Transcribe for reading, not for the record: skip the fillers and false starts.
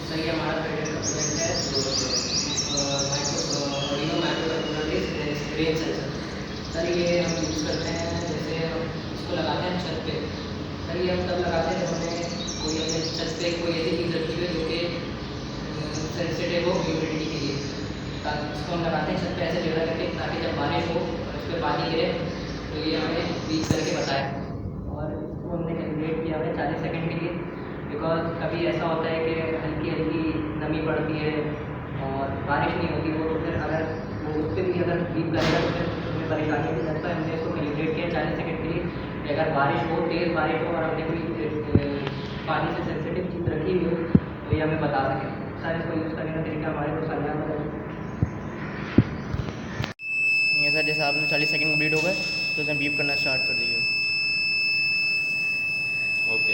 Sir ये हमारा favourite component है जो audio micro controller range sensor. Sir ये हम यूज़ करते हैं, जैसे हम इसको लगाते हैं छत पे। सर ये हम तब लगाते हैं जब हमें कोई अपने छत पे कोई ऐसी चीज़ रखी हुई है जो कि सेंसिटिव हो ह्यूमिडिटी के लिए। इसको हम लगाते हैं छत पे ऐसे जगह करके, ताकि जब बारिश हो और इस पर पानी गिरे तो ये हमें बीप करके बताए। और इसको हमने कैलकुलेट किया है 40 सेकंड के लिए, बिकॉज कभी ऐसा होता है कि हल्की हल्की नमी पड़ती है और बारिश नहीं होती हो, तो फिर अगर वो उस पर भी अगर बीप करेगा तो फिर हमें परेशानी हो जाती है। हमने इसको कैलकुलेट किया 40 सेकंड के लिए कि अगर बारिश हो, तेज़ बारिश हो और हमने कोई पानी से सेंसिटिव चीज़ रखी हुई हो तो ये हमें बता सकें। सर इसको यूज़ करने का तरीका हमारे को समझा बताइए। ये सर जैसे आपने 40 सेकंड कंप्लीट हो गए तो इसमें बीप करना स्टार्ट कर दीजिए। ओके।